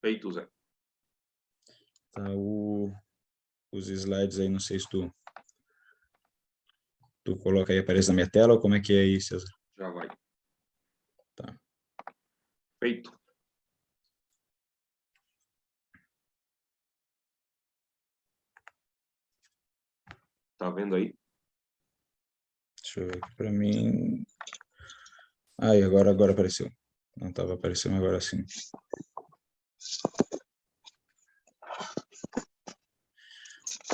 Feito, Zé. Tá, os slides aí, não sei se tu coloca aí, aparece na minha tela, ou como é que é aí, César? Já vai. Tá. Feito. Tá vendo aí? Deixa eu ver aqui para mim. Aí, agora apareceu. Não estava aparecendo, agora sim.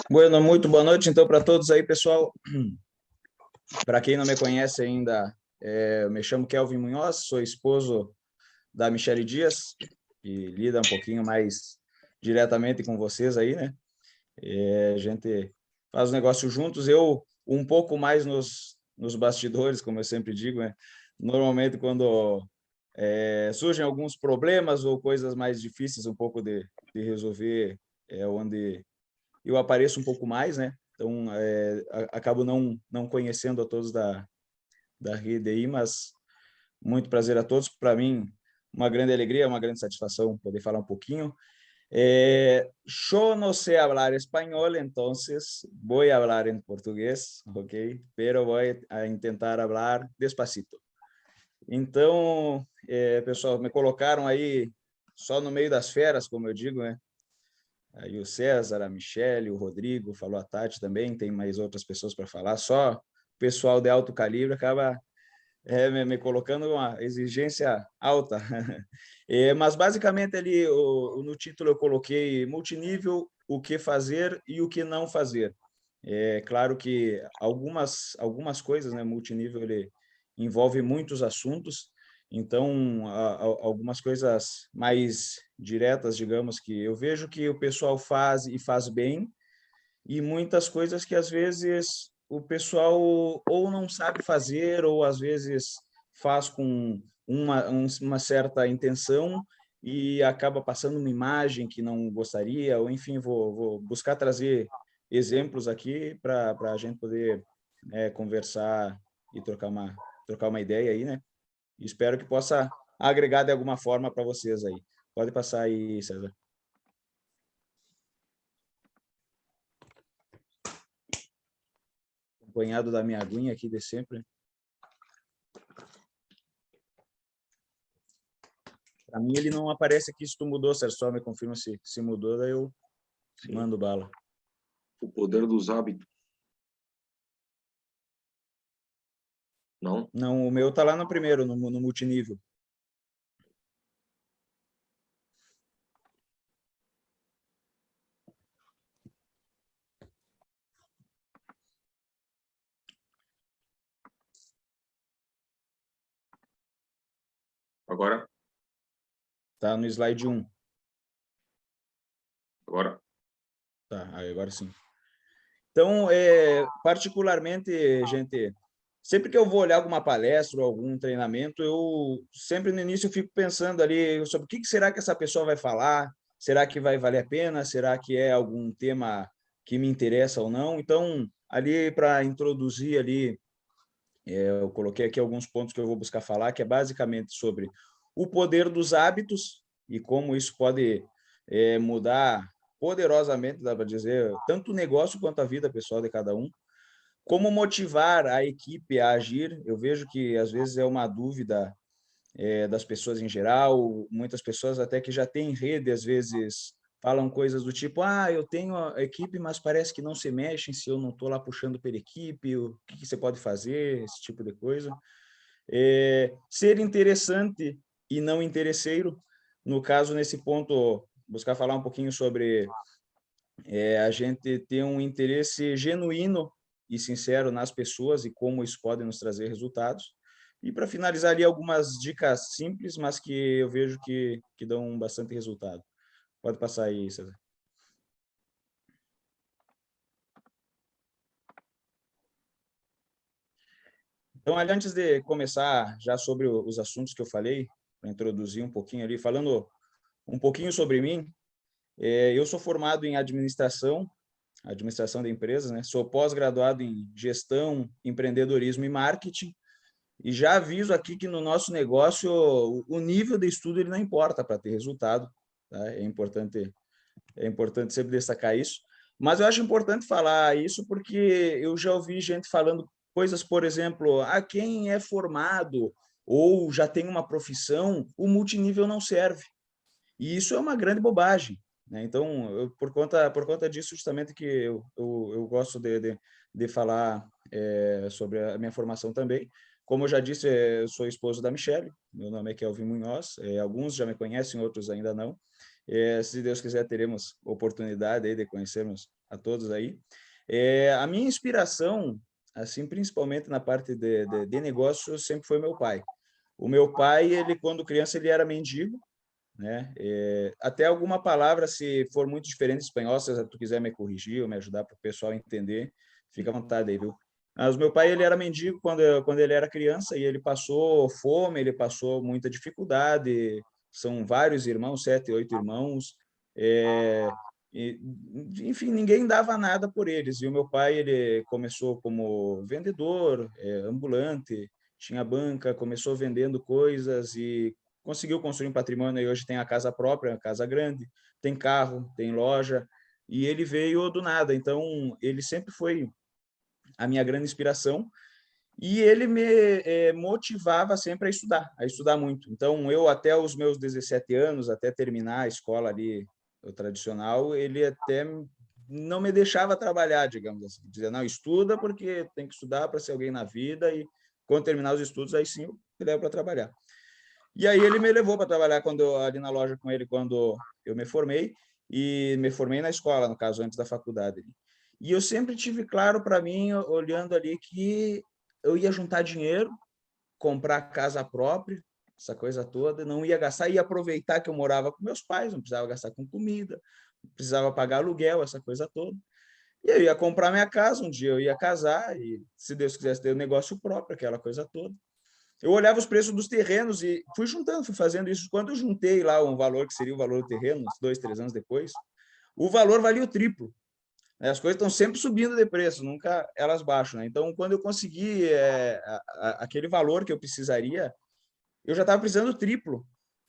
Bueno, muito boa noite, então, para todos aí, pessoal. Para quem não me conhece ainda, eu me chamo Kelvin Munhoz, sou esposo da Michele Dias, que lida um pouquinho mais diretamente com vocês aí, né? A gente faz o negócio juntos, eu um pouco mais nos bastidores, como eu sempre digo, né? Normalmente, quando surgem alguns problemas ou coisas mais difíceis um pouco de resolver, é onde eu apareço um pouco mais, né? Então, acabo não conhecendo a todos da rede aí, mas muito prazer a todos. Para mim, uma grande alegria, uma grande satisfação poder falar um pouquinho. Yo no sé hablar español, entonces voy a hablar en portugués, ¿ok? Pero voy a intentar hablar despacito. Então, pessoal, me colocaram aí só no meio das feras, como eu digo, né? Aí o César, a Michele, o Rodrigo, falou a Tati também, tem mais outras pessoas para falar, só pessoal de alto calibre acaba me colocando uma exigência alta. Mas basicamente ali no título eu coloquei multinível, o que fazer e o que não fazer. É claro que algumas coisas, né, multinível ele envolve muitos assuntos, então algumas coisas mais diretas, digamos, que eu vejo que o pessoal faz e faz bem, e muitas coisas que às vezes o pessoal ou não sabe fazer, ou às vezes faz com uma certa intenção e acaba passando uma imagem que não gostaria, ou enfim, vou buscar trazer exemplos aqui para a gente poder conversar e trocar uma ideia aí, né? E espero que possa agregar de alguma forma para vocês aí. Pode passar aí, César. Acompanhado da minha aguinha aqui de sempre. Para mim ele não aparece aqui se tu mudou, Sérgio, só me confirma se mudou, daí eu mando bala. O poder dos hábitos. Não? Não, o meu tá lá no primeiro, no multinível. Agora? Tá no slide 1. Agora? Tá, agora sim. Então, particularmente, gente, sempre que eu vou olhar alguma palestra ou algum treinamento, eu sempre no início eu fico pensando ali sobre o que será que essa pessoa vai falar, será que vai valer a pena, será que é algum tema que me interessa ou não. Então, ali para introduzir ali, eu coloquei aqui alguns pontos que eu vou buscar falar, que é basicamente sobre o poder dos hábitos e como isso pode mudar poderosamente, dá para dizer, tanto o negócio quanto a vida pessoal de cada um. Como motivar a equipe a agir? Eu vejo que às vezes é uma dúvida das pessoas em geral, muitas pessoas até que já têm rede, às vezes falam coisas do tipo, eu tenho a equipe, mas parece que não se mexem se eu não estou lá puxando pela equipe, o que você pode fazer, esse tipo de coisa. Ser interessante e não interesseiro, no caso, nesse ponto, buscar falar um pouquinho sobre a gente ter um interesse genuíno e sincero nas pessoas e como isso pode nos trazer resultados. E para finalizar ali algumas dicas simples, mas que eu vejo que dão bastante resultado. Pode passar aí, César. Então, ali, antes de começar já sobre os assuntos que eu falei, para introduzir um pouquinho ali, falando um pouquinho sobre mim, eu sou formado em administração de empresas, né? Sou pós-graduado em gestão, empreendedorismo e marketing. E já aviso aqui que no nosso negócio o nível de estudo ele não importa para ter resultado. tá? É importante sempre destacar isso. Mas eu acho importante falar isso porque eu já ouvi gente falando coisas, por exemplo, quem é formado ou já tem uma profissão, o multinível não serve. E isso é uma grande bobagem, né? Então, por conta disso, justamente que eu gosto de falar sobre a minha formação também. Como eu já disse, eu sou esposo da Michele, meu nome é Kelvin Munhoz, alguns já me conhecem, outros ainda não. Se Deus quiser, teremos oportunidade aí de conhecermos a todos aí. A minha inspiração, assim, principalmente na parte de negócio, sempre foi meu pai. O meu pai, ele quando criança, ele era mendigo, né? Até alguma palavra, se for muito diferente em espanhol, se tu quiser me corrigir ou me ajudar para o pessoal entender, fica à vontade aí, viu? Mas o meu pai, ele era mendigo quando ele era criança e ele passou fome, ele passou muita dificuldade. São vários irmãos, 7, 8 irmãos. E, enfim, ninguém dava nada por eles. E o meu pai, ele começou como vendedor, ambulante, tinha banca, começou vendendo coisas e conseguiu construir um patrimônio e hoje tem a casa própria, a casa grande, tem carro, tem loja, e ele veio do nada. Então, ele sempre foi a minha grande inspiração e ele me motivava sempre a estudar muito. Então, eu até os meus 17 anos, até terminar a escola ali, o tradicional, ele até não me deixava trabalhar, digamos assim. Dizia, não, estuda porque tem que estudar para ser alguém na vida e quando terminar os estudos, aí sim eu me levo para trabalhar. E aí ele me levou para trabalhar ali na loja com ele quando eu me formei, e me formei na escola, no caso, antes da faculdade. E eu sempre tive claro para mim, olhando ali, que eu ia juntar dinheiro, comprar casa própria, essa coisa toda, não ia gastar, ia aproveitar que eu morava com meus pais, não precisava gastar com comida, não precisava pagar aluguel, essa coisa toda. E eu ia comprar minha casa, um dia eu ia casar, e se Deus quisesse ter um negócio próprio, aquela coisa toda. Eu olhava os preços dos terrenos e fui juntando, fui fazendo isso. Quando eu juntei lá um valor que seria o valor do terreno, uns 2, 3 anos depois, o valor valia o triplo. As coisas estão sempre subindo de preço, nunca elas baixam, né? Então, quando eu consegui aquele valor que eu precisaria, eu já estava precisando do triplo.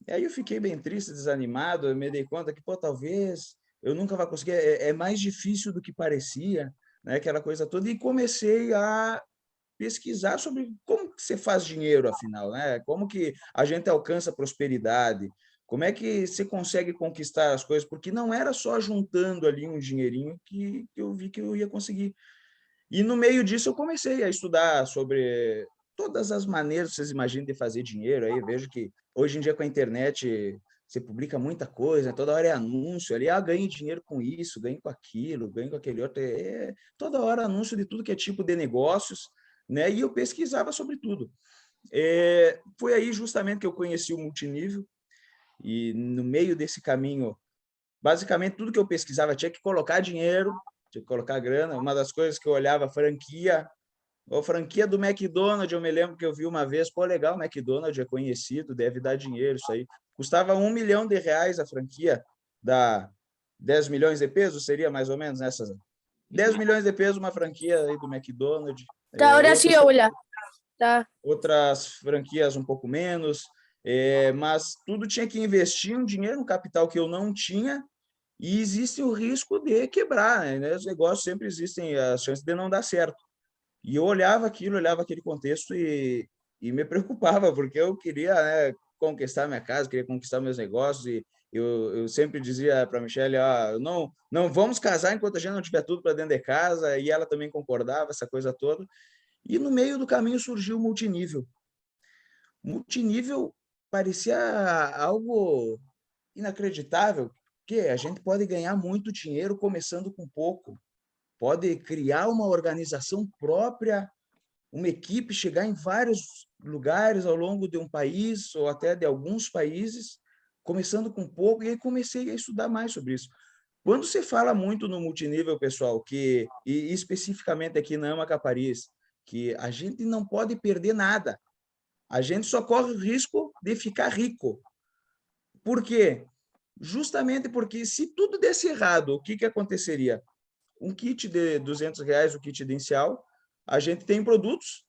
E aí eu fiquei bem triste, desanimado, eu me dei conta que, pô, talvez eu nunca vá conseguir, é mais difícil do que parecia, né? Aquela coisa toda, e comecei a pesquisar sobre como que você faz dinheiro, afinal, né? Como que a gente alcança prosperidade, como é que você consegue conquistar as coisas, porque não era só juntando ali um dinheirinho que eu vi que eu ia conseguir. E no meio disso eu comecei a estudar sobre todas as maneiras que vocês imaginam de fazer dinheiro. Aí eu vejo que hoje em dia com a internet você publica muita coisa, toda hora é anúncio ali, ganhe dinheiro com isso, ganhe com aquilo, ganhe com aquele outro. Toda hora anúncio de tudo que é tipo de negócios, né? E eu pesquisava sobre tudo. Foi aí justamente que eu conheci o multinível e no meio desse caminho, basicamente tudo que eu pesquisava tinha que colocar dinheiro, tinha que colocar grana. Uma das coisas que eu olhava, a franquia do McDonald's, eu me lembro que eu vi uma vez, pô, legal, o McDonald's é conhecido, deve dar dinheiro, isso aí. Custava R$ 1 milhão a franquia, dá 10 milhões de pesos, seria mais ou menos nessas. 10 milhões de pesos uma franquia aí do McDonald's. Ahora sí, hola. Tá. Outras franquias um pouco menos, mas tudo tinha que investir um dinheiro, um capital que eu não tinha, e existe o risco de quebrar, né? Os negócios sempre existem as chances de não dar certo. E eu olhava aquilo, olhava aquele contexto e me preocupava, porque eu queria, né, conquistar minha casa, queria conquistar meus negócios, e eu sempre dizia para a Michele, não vamos casar enquanto a gente não tiver tudo para dentro de casa, e ela também concordava, essa coisa toda. E no meio do caminho surgiu o multinível. Multinível parecia algo inacreditável, que a gente pode ganhar muito dinheiro começando com pouco, pode criar uma organização própria, uma equipe, chegar em vários lugares ao longo de um país ou até de alguns países, começando com pouco, e aí comecei a estudar mais sobre isso. Quando se fala muito no multinível, pessoal, e especificamente aqui na AMA Capariz, que a gente não pode perder nada, a gente só corre o risco de ficar rico. Por quê? Justamente porque se tudo desse errado, o que aconteceria? Um kit de R$ 200, o kit inicial, a gente tem produtos,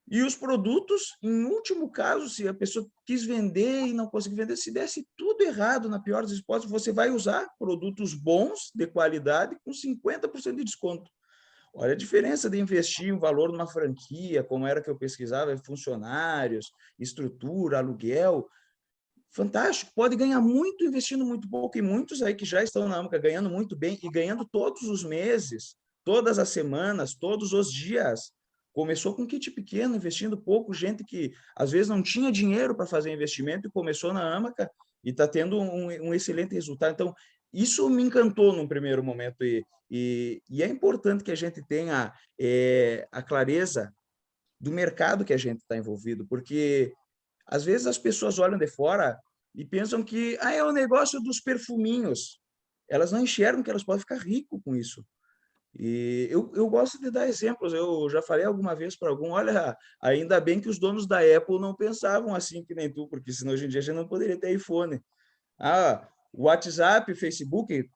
E os produtos, em último caso, se a pessoa quis vender e não conseguir vender, se desse tudo errado, na pior das hipóteses, você vai usar produtos bons, de qualidade, com 50% de desconto. Olha a diferença de investir o valor numa franquia, como era que eu pesquisava, funcionários, estrutura, aluguel. Fantástico, pode ganhar muito investindo muito pouco, e muitos aí que já estão na AMCA ganhando muito bem e ganhando todos os meses, todas as semanas, todos os dias. Começou com kit pequeno, investindo pouco, gente que às vezes não tinha dinheiro para fazer investimento e começou na AMCA e está tendo um excelente resultado. Então, isso me encantou num primeiro momento e é importante que a gente tenha a clareza do mercado que a gente está envolvido, porque às vezes as pessoas olham de fora e pensam que é o negócio dos perfuminhos. Elas não enxergam que elas podem ficar ricas com isso. E eu gosto de dar exemplos. Eu já falei alguma vez para algum, olha, ainda bem que os donos da Apple não pensavam assim que nem tu, porque senão hoje em dia a gente não poderia ter iPhone. WhatsApp, Facebook,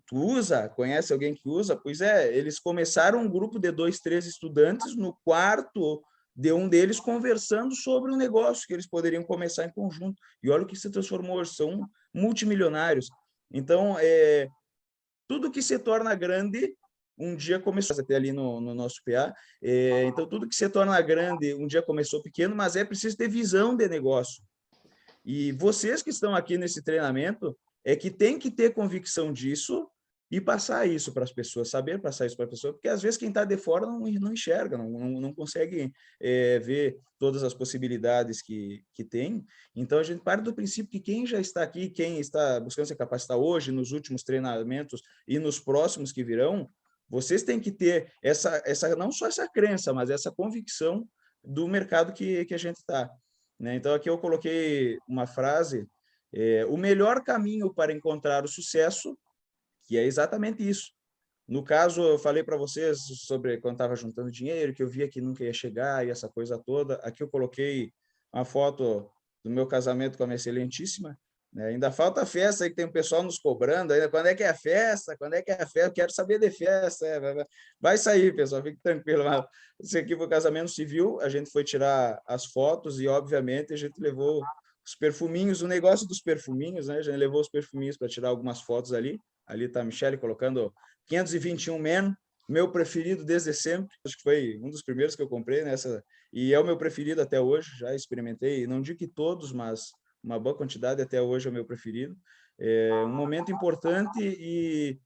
tu usa? Conhece alguém que usa? Pois é, eles começaram um grupo de 2, 3 estudantes no quarto de um deles conversando sobre um negócio que eles poderiam começar em conjunto. E olha o que se transformou hoje, são multimilionários. Então, tudo que se torna grande, um dia começou, até ali no nosso PA, então tudo que se torna grande, um dia começou pequeno, mas é preciso ter visão de negócio. E vocês que estão aqui nesse treinamento é que tem que ter convicção disso e passar isso para as pessoas, saber passar isso para as pessoas, porque às vezes quem está de fora não enxerga, não consegue ver todas as possibilidades que tem. Então, a gente parte do princípio que quem já está aqui, quem está buscando se capacitar hoje, nos últimos treinamentos e nos próximos que virão, vocês têm que ter não só essa crença, mas essa convicção do mercado que a gente está. Né? Então, aqui eu coloquei uma frase, o melhor caminho para encontrar o sucesso, que é exatamente isso. No caso, eu falei para vocês sobre quando estava juntando dinheiro, que eu via que nunca ia chegar e essa coisa toda. Aqui eu coloquei uma foto do meu casamento com a minha excelentíssima. Né? Ainda falta a festa aí, que tem um pessoal nos cobrando. Ainda, quando é que é a festa? Quando é que é a festa? Eu quero saber de festa. Vai sair, pessoal, fique tranquilo. Mas esse aqui foi o casamento civil, a gente foi tirar as fotos e, obviamente, a gente levou os perfuminhos, o negócio dos perfuminhos, né? A gente levou os perfuminhos para tirar algumas fotos ali. Ali está a Michelle colocando 521 Men, meu preferido desde sempre. Acho que foi um dos primeiros que eu comprei nessa, e é o meu preferido até hoje. Já experimentei, não digo que todos, mas uma boa quantidade até hoje é o meu preferido. É um momento importante e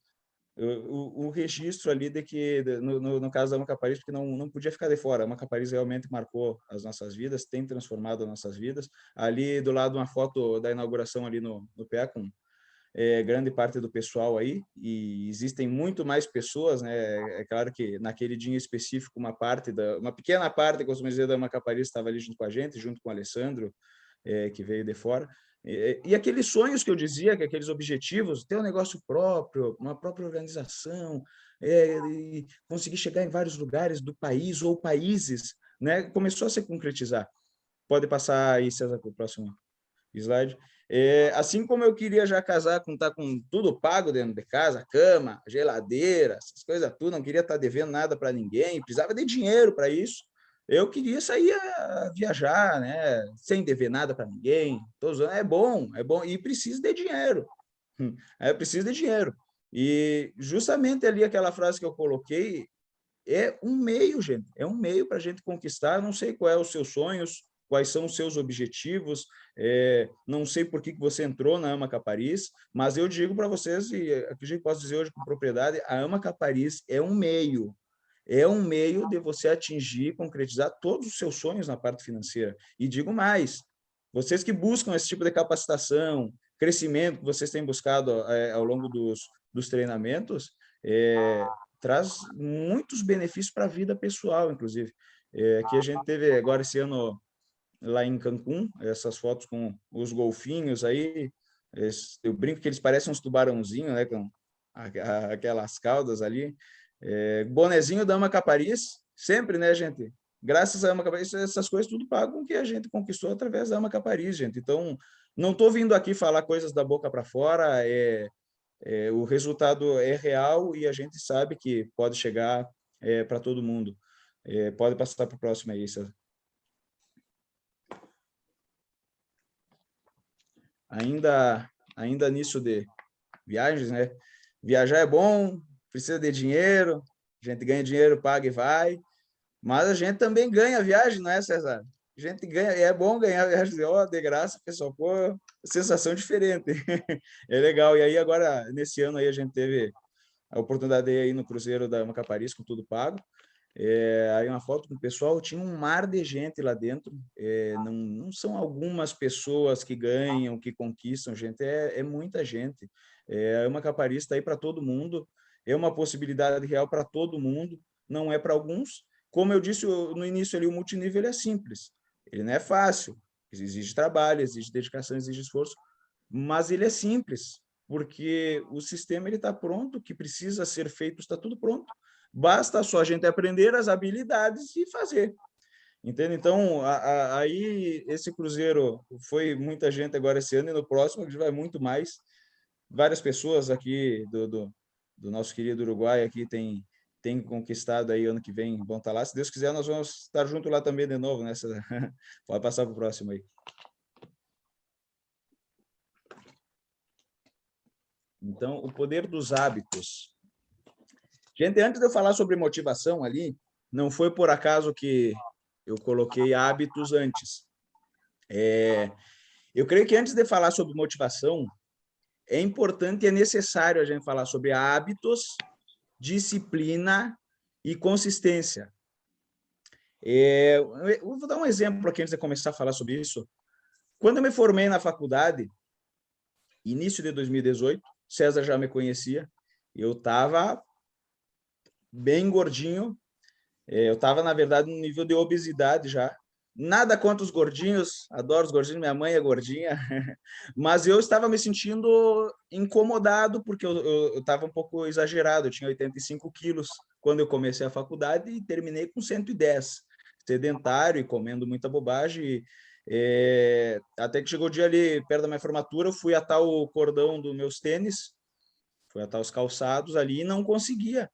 o registro ali de que, no caso da AMCA Paris, porque não podia ficar de fora. A AMCA Paris realmente marcou as nossas vidas, tem transformado as nossas vidas. Ali do lado, uma foto da inauguração ali no PA, com grande parte do pessoal aí, e existem muito mais pessoas, né? É claro que naquele dia em específico, uma pequena parte, costumo dizer, da AMCA Paris estava ali junto com a gente, junto com o Alessandro, que veio de fora. E aqueles sonhos que eu dizia, que aqueles objetivos, ter um negócio próprio, uma própria organização, e conseguir chegar em vários lugares do país ou países, né? Começou a se concretizar. Pode passar aí, César, para o próximo slide. Assim como eu queria já casar tá com tudo pago dentro de casa, cama, geladeira, essas coisas tudo, não queria estar devendo nada para ninguém, precisava de dinheiro para isso. Eu queria sair a viajar, né, sem dever nada para ninguém. Tô usando, é bom, e preciso de dinheiro. Preciso de dinheiro. E justamente ali aquela frase que eu coloquei é um meio, gente, é um meio para a gente conquistar. Eu não sei qual é os seus sonhos, quais são os seus objetivos, não sei por que você entrou na AMCA Paris, mas eu digo para vocês, e aqui a gente pode dizer hoje com propriedade, a AMCA Paris é um meio de você atingir, concretizar todos os seus sonhos na parte financeira. E digo mais, vocês que buscam esse tipo de capacitação, crescimento que vocês têm buscado ao longo dos treinamentos, traz muitos benefícios para a vida pessoal, inclusive. Aqui a gente teve agora esse ano lá em Cancún, essas fotos com os golfinhos aí, eu brinco que eles parecem uns tubarãozinhos, né, com aquelas caudas ali. Bonezinho da AMCA Paris, sempre, né, gente? Graças à AMCA Paris, essas coisas tudo pagam que a gente conquistou através da AMCA Paris, gente. Então, não estou vindo aqui falar coisas da boca para fora, o resultado é real e a gente sabe que pode chegar para todo mundo. Pode passar para o próximo aí, César. ainda nisso de viagens, né? Viajar é bom, precisa de dinheiro, a gente ganha dinheiro, paga e vai, mas a gente também ganha viagem, não é, César? A gente ganha, é bom ganhar viagem de graça, pessoal, pô, sensação diferente. É legal. E aí agora, nesse ano aí, a gente teve a oportunidade de ir aí no cruzeiro da Macaparis, com tudo pago. Aí uma foto com o pessoal, tinha um mar de gente lá dentro. Não são algumas pessoas que ganham, que conquistam, gente, é muita gente. A Macaparis está aí para todo mundo, é uma possibilidade real para todo mundo, não é para alguns. Como eu disse no início ali, o multinível ele é simples, ele não é fácil, exige trabalho, exige dedicação, exige esforço, mas ele é simples, porque o sistema ele está pronto, o que precisa ser feito está tudo pronto. Basta só a gente aprender as habilidades e fazer. Entende? Então, aí esse cruzeiro foi muita gente agora esse ano, e no próximo a gente vai muito mais. Várias pessoas aqui do nosso querido Uruguai aqui tem conquistado aí ano que vem, vão estar lá. Se Deus quiser, nós vamos estar junto lá também de novo, né? Pode passar para o próximo aí. Então, o poder dos hábitos. Gente, antes de eu falar sobre motivação ali, não foi por acaso que eu coloquei hábitos antes. Eu creio que antes de falar sobre motivação, é importante e é necessário a gente falar sobre hábitos, disciplina e consistência. Eu vou dar um exemplo aqui antes de começar a falar sobre isso. Quando eu me formei na faculdade, início de 2018, César já me conhecia, eu estava bem gordinho, eu estava, na verdade, no nível de obesidade já. Nada contra os gordinhos, adoro os gordinhos, minha mãe é gordinha, mas eu estava me sentindo incomodado, porque eu estava um pouco exagerado, eu tinha 85 quilos quando eu comecei a faculdade e terminei com 110, sedentário e comendo muita bobagem. Até que chegou o dia ali, perto da minha formatura, eu fui atar o cordão dos meus tênis, fui atar os calçados ali e não conseguia,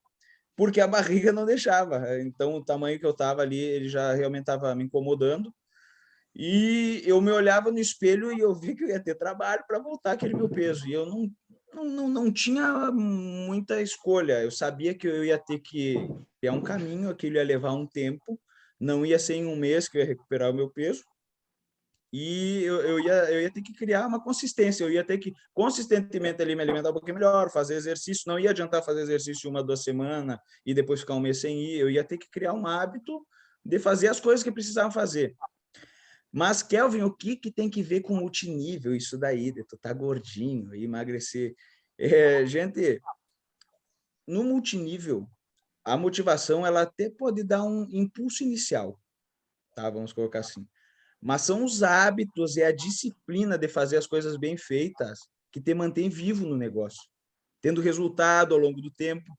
porque a barriga não deixava. Então, o tamanho que eu estava ali, ele já realmente estava me incomodando. E eu me olhava no espelho e eu vi que eu ia ter trabalho para voltar aquele meu peso. E eu não tinha muita escolha. Eu sabia que eu ia ter que criar um caminho, aquilo ia levar um tempo, não ia ser em um mês que eu ia recuperar o meu peso. E eu ia ter que criar uma consistência, eu ia ter que consistentemente ali me alimentar um pouquinho melhor, fazer exercício, não ia adiantar fazer exercício 1, 2 semanas e depois ficar um mês sem ir, eu ia ter que criar um hábito de fazer as coisas que precisava fazer. Mas, Kelvin, o que tem que ver com multinível isso daí, de tu tá gordinho e emagrecer? Gente, no multinível, a motivação ela até pode dar um impulso inicial, tá? Vamos colocar assim. Mas são os hábitos e a disciplina de fazer as coisas bem feitas que te mantém vivo no negócio, tendo resultado ao longo do tempo.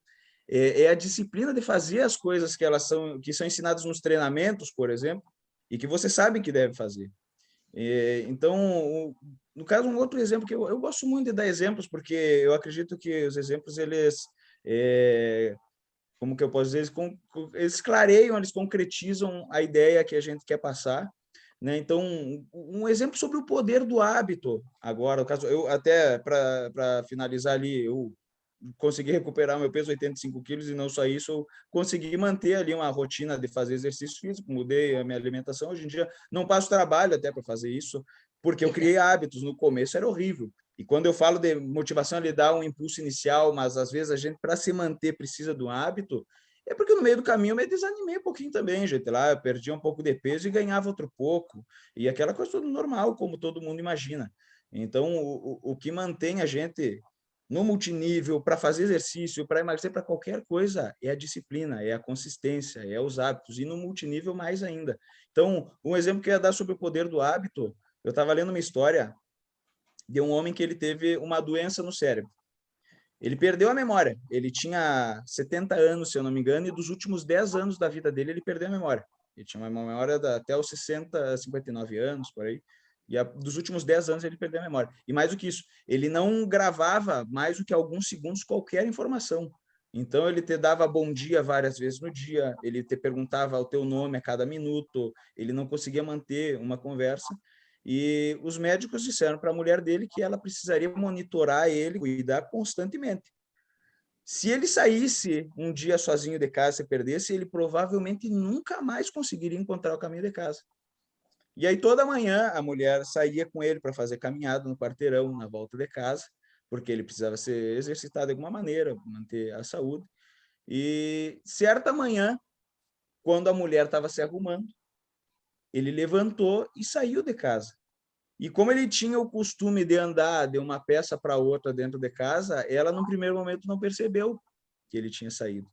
É a disciplina de fazer as coisas que são ensinadas nos treinamentos, por exemplo, e que você sabe que deve fazer. Então, no caso, um outro exemplo que eu gosto muito de dar exemplos, porque eu acredito que os exemplos, eles, como que eu posso dizer, eles clareiam, eles concretizam a ideia que a gente quer passar, né? Então, um exemplo sobre o poder do hábito. Agora, o caso, eu até para finalizar ali, eu consegui recuperar meu peso, 85 quilos, e não só isso, eu consegui manter ali uma rotina de fazer exercício físico, mudei a minha alimentação. Hoje em dia, não passo trabalho até para fazer isso, porque eu criei hábitos. No começo era horrível. E quando eu falo de motivação, ele dá um impulso inicial, mas às vezes a gente, para se manter, precisa de um hábito. É porque no meio do caminho eu me desanimei um pouquinho também, gente. Lá eu perdi um pouco de peso e ganhava outro pouco. E aquela coisa toda normal, como todo mundo imagina. Então, o que mantém a gente no multinível, para fazer exercício, para emagrecer, para qualquer coisa, é a disciplina, é a consistência, é os hábitos. E no multinível, mais ainda. Então, um exemplo que eu ia dar sobre o poder do hábito, eu estava lendo uma história de um homem que ele teve uma doença no cérebro. Ele perdeu a memória. Ele tinha 70 anos, se eu não me engano, e dos últimos 10 anos da vida dele, ele perdeu a memória. Ele tinha uma memória até os 60, 59 anos, por aí. E dos últimos 10 anos ele perdeu a memória. E mais do que isso, ele não gravava mais do que alguns segundos qualquer informação. Então, ele te dava bom dia várias vezes no dia, ele te perguntava o teu nome a cada minuto, ele não conseguia manter uma conversa. E os médicos disseram para a mulher dele que ela precisaria monitorar ele, cuidar constantemente. Se ele saísse um dia sozinho de casa, se perdesse, ele provavelmente nunca mais conseguiria encontrar o caminho de casa. E aí toda manhã a mulher saía com ele para fazer caminhada no quarteirão, na volta de casa, porque ele precisava ser exercitado de alguma maneira, manter a saúde. E certa manhã, quando a mulher estava se arrumando, ele levantou e saiu de casa. E como ele tinha o costume de andar de uma peça para outra dentro de casa, ela, num primeiro momento, não percebeu que ele tinha saído.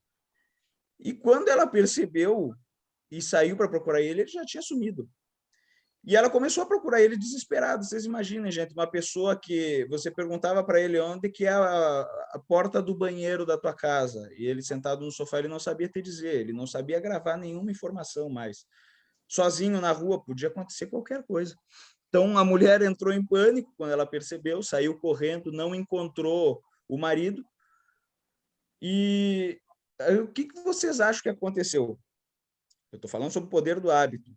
E quando ela percebeu e saiu para procurar ele, ele já tinha sumido. E ela começou a procurar ele desesperada. Vocês imaginem, gente, uma pessoa que você perguntava para ele onde que é a porta do banheiro da tua casa, e ele sentado no sofá, ele não sabia te dizer, ele não sabia gravar nenhuma informação mais. Sozinho na rua, podia acontecer qualquer coisa. Então, a mulher entrou em pânico quando ela percebeu, saiu correndo, não encontrou o marido. E o que vocês acham que aconteceu? Eu estou falando sobre o poder do hábito.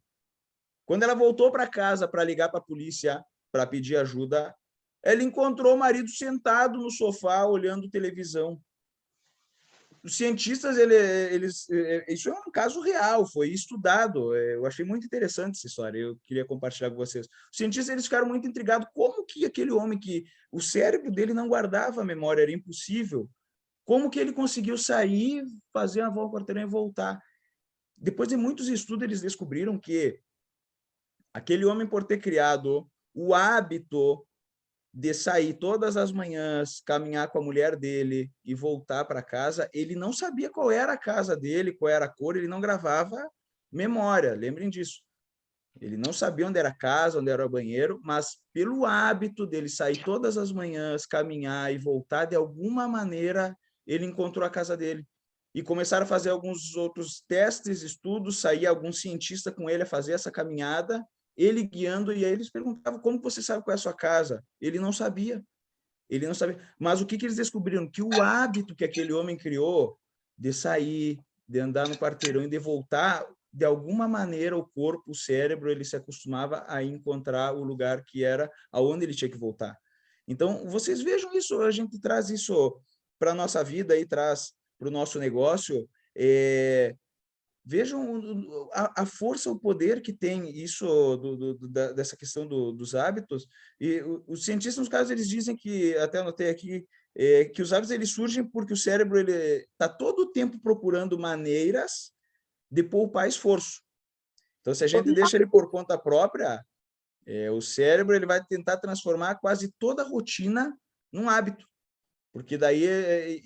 Quando ela voltou para casa para ligar para a polícia, para pedir ajuda, ela encontrou o marido sentado no sofá, olhando televisão. Os cientistas, isso é um caso real, foi estudado. Eu achei muito interessante essa história, eu queria compartilhar com vocês. Os cientistas, eles ficaram muito intrigados como que aquele homem, que o cérebro dele não guardava a memória, era impossível, como que ele conseguiu sair, fazer uma volta ao quarteirão e voltar. Depois de muitos estudos, eles descobriram que aquele homem, por ter criado o hábito de sair todas as manhãs, caminhar com a mulher dele e voltar para casa, ele não sabia qual era a casa dele, qual era a cor, ele não gravava memória, lembrem disso. Ele não sabia onde era a casa, onde era o banheiro, mas pelo hábito dele sair todas as manhãs, caminhar e voltar, de alguma maneira, ele encontrou a casa dele. E começaram a fazer alguns outros testes, estudos, saía algum cientista com ele a fazer essa caminhada, ele guiando, e aí eles perguntavam, como você sabe qual é a sua casa? Ele não sabia. Ele não sabia. Mas o que eles descobriram? Que o hábito que aquele homem criou de sair, de andar no quarteirão e de voltar, de alguma maneira o corpo, o cérebro, ele se acostumava a encontrar o lugar que era aonde ele tinha que voltar. Então, vocês vejam isso, a gente traz isso para a nossa vida e traz para o nosso negócio. Vejam a força, o poder que tem isso dessa questão dos hábitos. E os cientistas, nos casos, eles dizem que, até anotei aqui, que os hábitos eles surgem porque o cérebro está todo o tempo procurando maneiras de poupar esforço. Então, se a gente deixa ele por conta própria, o cérebro ele vai tentar transformar quase toda a rotina num hábito, porque daí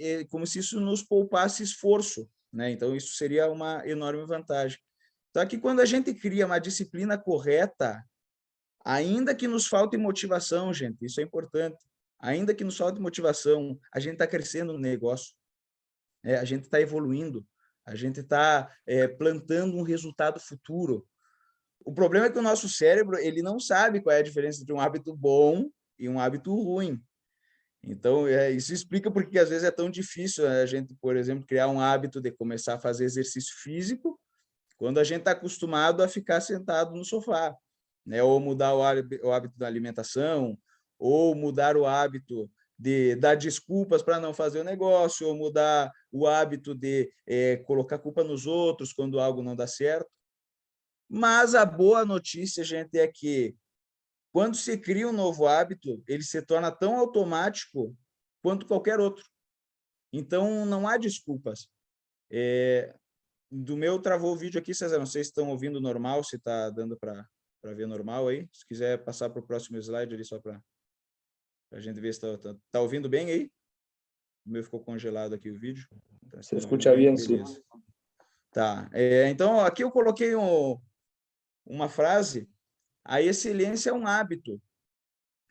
é como se isso nos poupasse esforço, né? Então, isso seria uma enorme vantagem. Só que quando a gente cria uma disciplina correta, ainda que nos falte motivação, gente, isso é importante, ainda que nos falte motivação, a gente está crescendo no negócio, a gente está evoluindo, a gente está plantando um resultado futuro. O problema é que o nosso cérebro ele não sabe qual é a diferença entre um hábito bom e um hábito ruim. Então, isso explica porque às vezes é tão difícil a gente, por exemplo, criar um hábito de começar a fazer exercício físico quando a gente está acostumado a ficar sentado no sofá, né? Ou mudar o hábito da alimentação, ou mudar o hábito de dar desculpas para não fazer o negócio, ou mudar o hábito de colocar culpa nos outros quando algo não dá certo. Mas a boa notícia, gente, é que quando se cria um novo hábito, ele se torna tão automático quanto qualquer outro. Então, não há desculpas. Do meu travou o vídeo aqui, César, não sei se estão ouvindo normal, se está dando para ver normal aí. Se quiser passar para o próximo slide ali, só para a gente ver se está ouvindo bem aí. O meu ficou congelado aqui o vídeo. Então, Se escuta bem, sim. beleza. Tá. Então, aqui eu coloquei uma frase: a excelência é um hábito,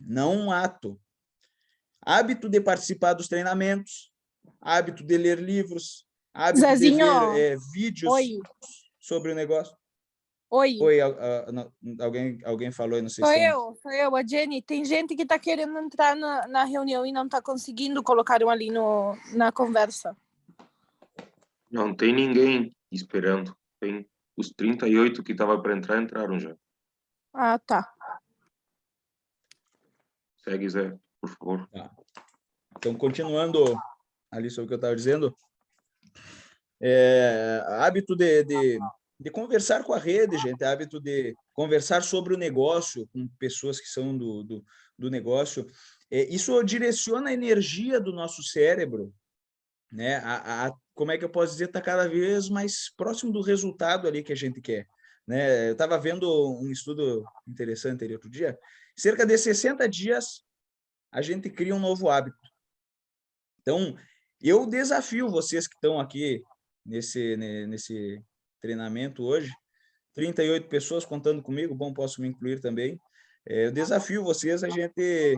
não um ato. Hábito de participar dos treinamentos, hábito de ler livros, hábito Zezinho, de ver vídeos sobre o negócio. Oi. Oi, alguém falou, não sei se Sou eu, a Jenny. Tem gente que está querendo entrar na reunião e não está conseguindo, colocaram ali na conversa. Não tem ninguém esperando. Tem os 38 que estavam para entrar, entraram já. Ah, tá. Segue, Zé, por favor. Tá. Então, continuando ali sobre o que eu estava dizendo, hábito de conversar com a rede, gente, hábito de conversar sobre o negócio com pessoas que são do negócio. Isso direciona a energia do nosso cérebro, né? Como é que eu posso dizer? Está cada vez mais próximo do resultado ali que a gente quer, né? Eu estava vendo um estudo interessante ali outro dia. Cerca de 60 dias a gente cria um novo hábito. Então, eu desafio vocês que estão aqui nesse treinamento hoje, 38 pessoas contando comigo, bom, posso me incluir também. Eu desafio vocês a gente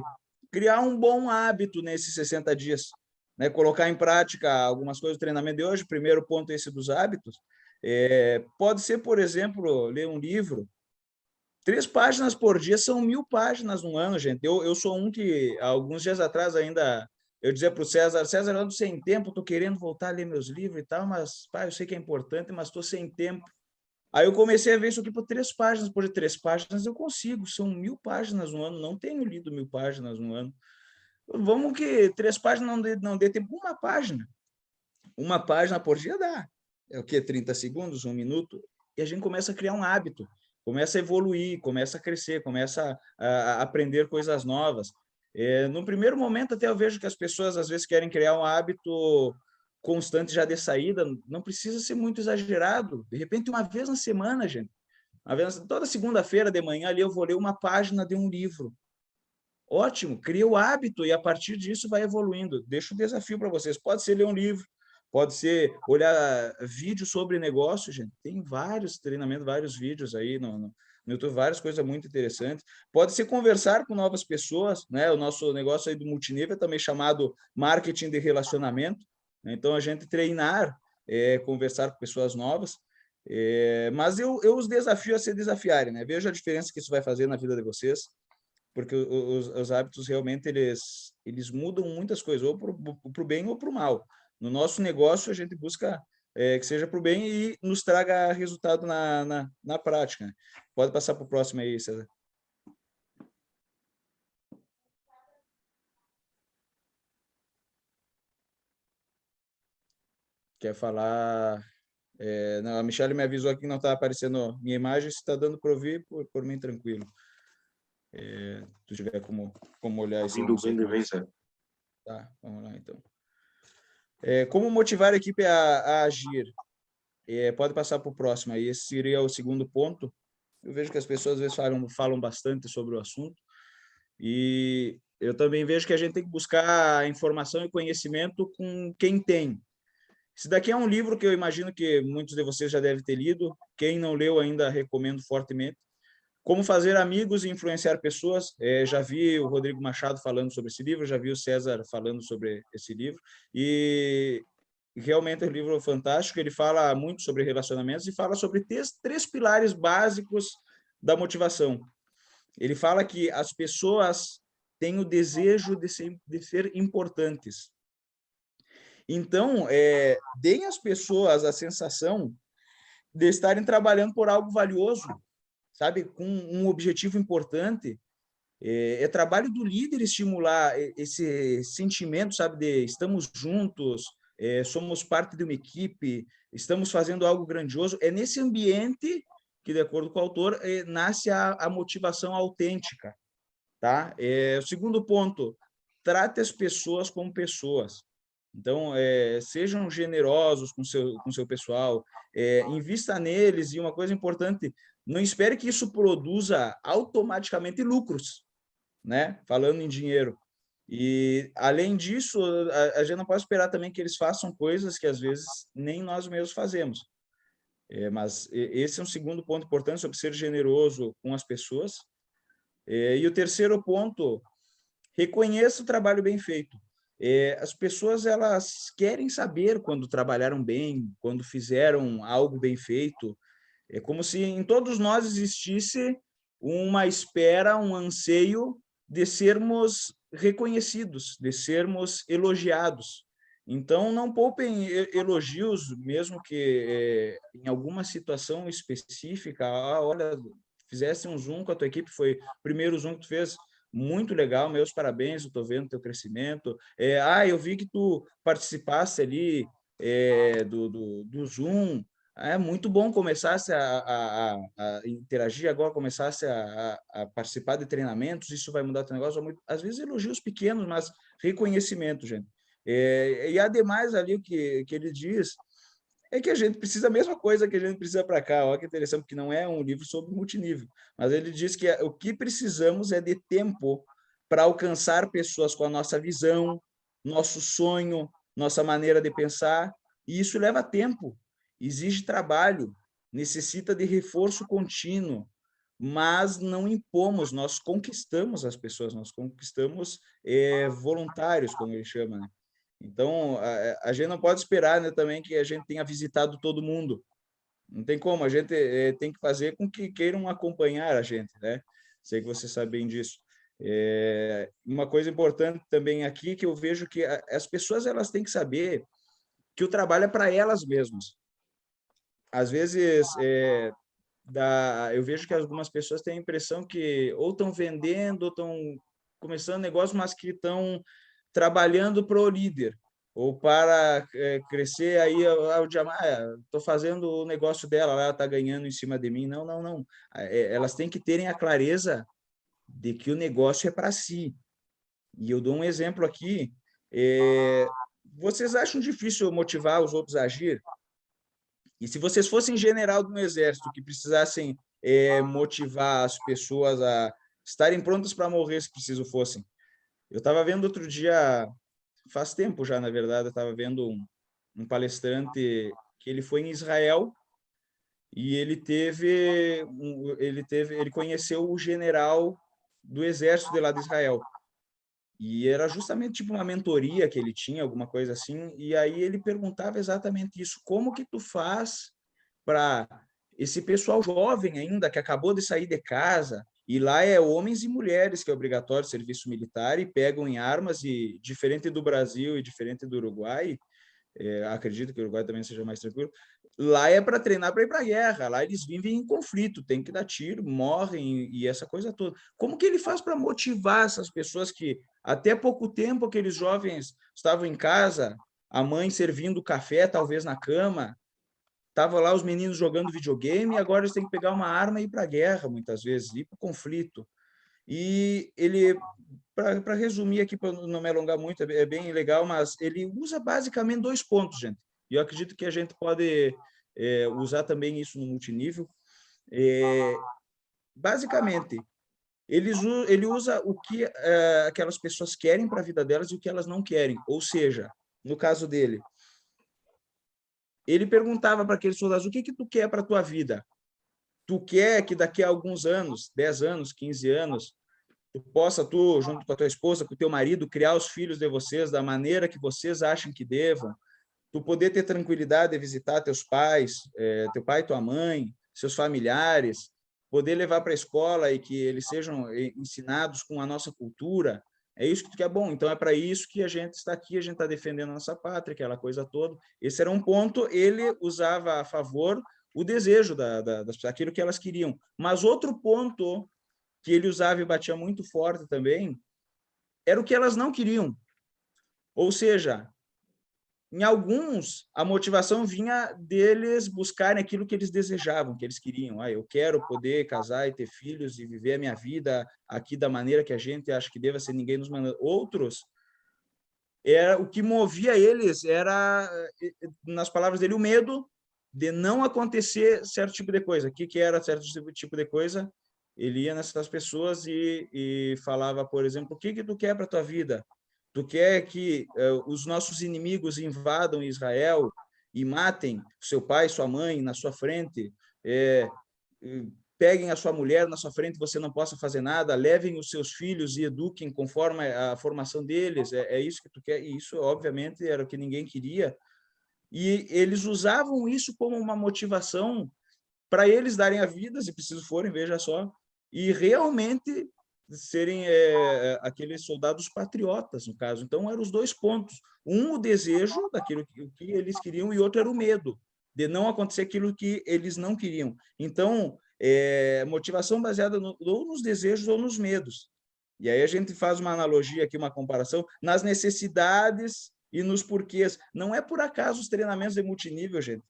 criar um bom hábito nesses 60 dias, né? Colocar em prática algumas coisas do treinamento de hoje. Primeiro ponto esse dos hábitos. Pode ser, por exemplo, ler um livro. 3 páginas por dia são 1000 páginas no ano, gente. Eu sou um que, alguns dias atrás ainda, eu dizia para o César, eu ando sem tempo, estou querendo voltar a ler meus livros e tal, mas, pai, eu sei que é importante, mas estou sem tempo. Aí eu comecei a ver isso aqui por 3 páginas, por 3 páginas eu consigo, são 1000 páginas no ano, não tenho lido 1000 páginas no ano. Vamos que 3 páginas não dê tempo, uma página por dia dá. É o quê? 30 segundos, 1 minuto? E a gente começa a criar um hábito, começa a evoluir, começa a crescer, começa a aprender coisas novas. No primeiro momento, até eu vejo que as pessoas às vezes querem criar um hábito constante já de saída, não precisa ser muito exagerado. De repente, uma vez na semana, gente. Toda segunda-feira de manhã ali eu vou ler uma página de um livro. Ótimo, cria o hábito e a partir disso vai evoluindo. Deixo o desafio para vocês. Pode ser ler um livro, pode ser olhar vídeos sobre negócio, gente. Tem vários treinamentos, vários vídeos aí no YouTube, várias coisas muito interessantes. Pode ser conversar com novas pessoas, né? O nosso negócio aí do multinível é também chamado marketing de relacionamento. Né? Então, a gente treinar, conversar com pessoas novas. Mas eu os desafio a se desafiarem, né? Veja a diferença que isso vai fazer na vida de vocês, porque os hábitos realmente eles mudam muitas coisas, ou para o bem ou para o mal. No nosso negócio, a gente busca que seja para o bem e nos traga resultado na prática. Pode passar para o próximo aí, César. Quer falar? Não, a Michelle me avisou aqui que não está aparecendo minha imagem. Se está dando para ouvir, por mim, tranquilo. Se tu tiver como olhar isso. Vindo bem, bem, Zé. Tá, vamos lá, então. Como motivar a equipe a agir? Pode passar para o próximo aí. Esse seria o segundo ponto. Eu vejo que as pessoas às vezes falam bastante sobre o assunto e eu também vejo que a gente tem que buscar informação e conhecimento com quem tem. Esse daqui é um livro que eu imagino que muitos de vocês já devem ter lido. Quem não leu ainda, recomendo fortemente. Como fazer amigos e influenciar pessoas. Já vi o Rodrigo Machado falando sobre esse livro, já vi o César falando sobre esse livro. E realmente é um livro fantástico. Ele fala muito sobre relacionamentos e fala sobre 3 pilares básicos da motivação. Ele fala que as pessoas têm o desejo de ser importantes. Então, deem às pessoas a sensação de estarem trabalhando por algo valioso, sabe, com um objetivo importante. É trabalho do líder estimular esse sentimento, sabe, de estamos juntos, somos parte de uma equipe, estamos fazendo algo grandioso. É nesse ambiente que, de acordo com o autor, nasce a motivação autêntica, tá? O segundo ponto, trate as pessoas como pessoas. Então, sejam generosos com seu pessoal, invista neles, e uma coisa importante, não espere que isso produza automaticamente lucros, né? Falando em dinheiro. E, além disso, a gente não pode esperar também que eles façam coisas que, às vezes, nem nós mesmos fazemos. Mas esse é um segundo ponto importante sobre ser generoso com as pessoas. E o terceiro ponto, reconheça o trabalho bem feito. As pessoas elas querem saber quando trabalharam bem, quando fizeram algo bem feito. É como se em todos nós existisse uma espera, um anseio de sermos reconhecidos, de sermos elogiados. Então, não poupem elogios, mesmo que em alguma situação específica, olha, fizesse um Zoom com a tua equipe, foi o primeiro Zoom que tu fez, muito legal, meus parabéns, eu estou vendo teu crescimento. Eu vi que tu participasse ali do Zoom. É muito bom começasse a interagir agora, começasse a participar de treinamentos, isso vai mudar teu negócio. Às vezes elogios pequenos, mas reconhecimento, gente. E ademais ali o que ele diz é que a gente precisa a mesma coisa que a gente precisa para cá. Olha que interessante, porque não é um livro sobre multinível, mas ele diz que o que precisamos é de tempo para alcançar pessoas com a nossa visão, nosso sonho, nossa maneira de pensar, e isso leva tempo, exige trabalho, necessita de reforço contínuo, mas não impomos, nós conquistamos as pessoas, nós conquistamos voluntários, como ele chama, né? Então, a gente não pode esperar, né, também que a gente tenha visitado todo mundo. Não tem como, a gente tem que fazer com que queiram acompanhar a gente, né? Sei que vocês sabem disso. Uma coisa importante também aqui que eu vejo que as pessoas elas têm que saber que o trabalho é para elas mesmas. Às vezes, eu vejo que algumas pessoas têm a impressão que ou estão vendendo, ou estão começando negócio, mas que estão trabalhando para o líder ou para crescer aí o estou fazendo o negócio dela, ela está ganhando em cima de mim. Não, não, não. Elas têm que terem a clareza de que o negócio é para si. E eu dou um exemplo aqui. Vocês acham difícil motivar os outros a agir? E se vocês fossem general do exército que precisassem motivar as pessoas a estarem prontas para morrer se preciso fossem? Eu estava vendo outro dia, faz tempo já, na verdade, eu estava vendo um palestrante que ele foi em Israel e ele conheceu o general do exército de lá de Israel. E era justamente tipo uma mentoria que ele tinha, alguma coisa assim, e aí ele perguntava exatamente isso: como que tu faz para esse pessoal jovem ainda, que acabou de sair de casa, e lá é homens e mulheres que é obrigatório serviço militar, e pegam em armas, e diferente do Brasil e diferente do Uruguai, acredito que o Uruguai também seja mais tranquilo, lá é para treinar para ir para a guerra, lá eles vivem em conflito, tem que dar tiro, morrem e essa coisa toda. Como que ele faz para motivar essas pessoas que até pouco tempo aqueles jovens estavam em casa, a mãe servindo café, talvez na cama, estavam lá os meninos jogando videogame, e agora eles têm que pegar uma arma e ir para a guerra, muitas vezes, ir para o conflito. E ele, para resumir aqui, para não me alongar muito, é bem legal, mas ele usa basicamente 2 pontos, gente. E eu acredito que a gente pode usar também isso no multinível. Basicamente, ele usa o que aquelas pessoas querem para a vida delas e o que elas não querem. Ou seja, no caso dele, ele perguntava para aqueles soldados: o que tu quer para a tua vida? Tu quer que daqui a alguns anos, 10 anos, 15 anos, tu, junto com a tua esposa, com o teu marido, criar os filhos de vocês da maneira que vocês acham que devam, tu poder ter tranquilidade de visitar teus pais, teu pai, tua mãe, seus familiares, poder levar para a escola e que eles sejam ensinados com a nossa cultura, é isso que tu quer? Bom, então é para isso que a gente está aqui, a gente está defendendo a nossa pátria, aquela coisa toda. Esse era um ponto, ele usava a favor o desejo daquilo que elas queriam. Mas outro ponto que ele usava e batia muito forte também era o que elas não queriam. Ou seja, em alguns, a motivação vinha deles buscarem aquilo que eles desejavam, que eles queriam. Eu quero poder casar e ter filhos e viver a minha vida aqui da maneira que a gente acha que deva ser, ninguém nos manda. Outros, o que movia eles era, nas palavras dele, o medo de não acontecer certo tipo de coisa. O que era certo tipo de coisa? Ele ia nessas pessoas e falava, por exemplo: o que tu quer para a tua vida? Tu quer que os nossos inimigos invadam Israel e matem seu pai, sua mãe na sua frente, peguem a sua mulher na sua frente, você não possa fazer nada, levem os seus filhos e eduquem conforme a formação deles? É isso que tu quer? E isso, obviamente, era o que ninguém queria. E eles usavam isso como uma motivação para eles darem a vida, se preciso forem, veja só, e realmente serem aqueles soldados patriotas, no caso. Então, eram os 2 pontos. Um, o desejo daquilo que eles queriam, e outro era o medo de não acontecer aquilo que eles não queriam. Então, motivação baseada ou nos desejos ou nos medos. E aí a gente faz uma analogia aqui, uma comparação nas necessidades e nos porquês. Não é por acaso os treinamentos de multinível, gente.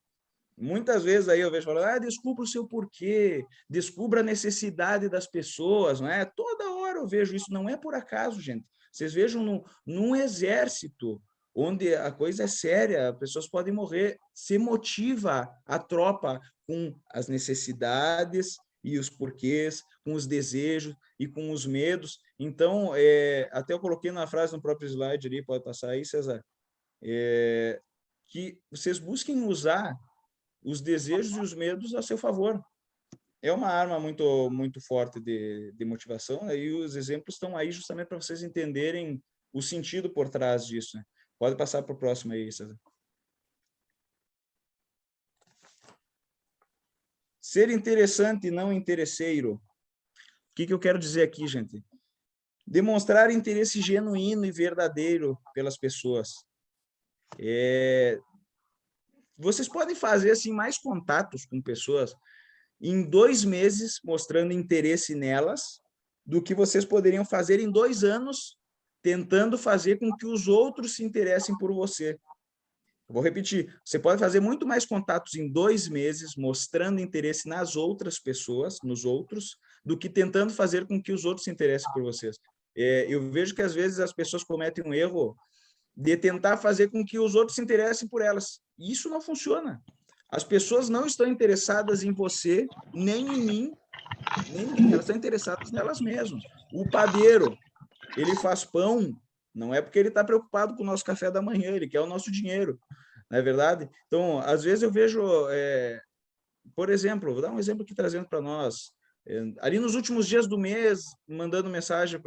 Muitas vezes aí eu vejo falando, descubra o seu porquê, descubra a necessidade das pessoas, não é? Toda hora eu vejo isso, não é por acaso, gente. Vocês vejam num exército, onde a coisa é séria, pessoas podem morrer, se motiva a tropa com as necessidades e os porquês, com os desejos e com os medos. Então, até eu coloquei na frase no próprio slide ali, pode passar aí, César, que vocês busquem usar os desejos e os medos a seu favor. É uma arma muito, muito forte de motivação, né? E os exemplos estão aí justamente para vocês entenderem o sentido por trás disso, né? Pode passar para o próximo aí, César. Ser interessante e não interesseiro. O que eu quero dizer aqui, gente? Demonstrar interesse genuíno e verdadeiro pelas pessoas. Vocês podem fazer assim mais contatos com pessoas em 2 meses, mostrando interesse nelas, do que vocês poderiam fazer em 2 anos, tentando fazer com que os outros se interessem por você. Eu vou repetir, você pode fazer muito mais contatos em 2 meses, mostrando interesse nas outras pessoas, nos outros, do que tentando fazer com que os outros se interessem por vocês. Eu vejo que às vezes as pessoas cometem um erro de tentar fazer com que os outros se interessem por elas. E isso não funciona. As pessoas não estão interessadas em você, nem em mim, nem em ninguém. Elas estão interessadas nelas mesmas. O padeiro, ele faz pão, não é porque ele está preocupado com o nosso café da manhã, ele quer o nosso dinheiro, não é verdade? Então, às vezes eu vejo, por exemplo, vou dar um exemplo aqui trazendo para nós, ali nos últimos dias do mês, mandando mensagem,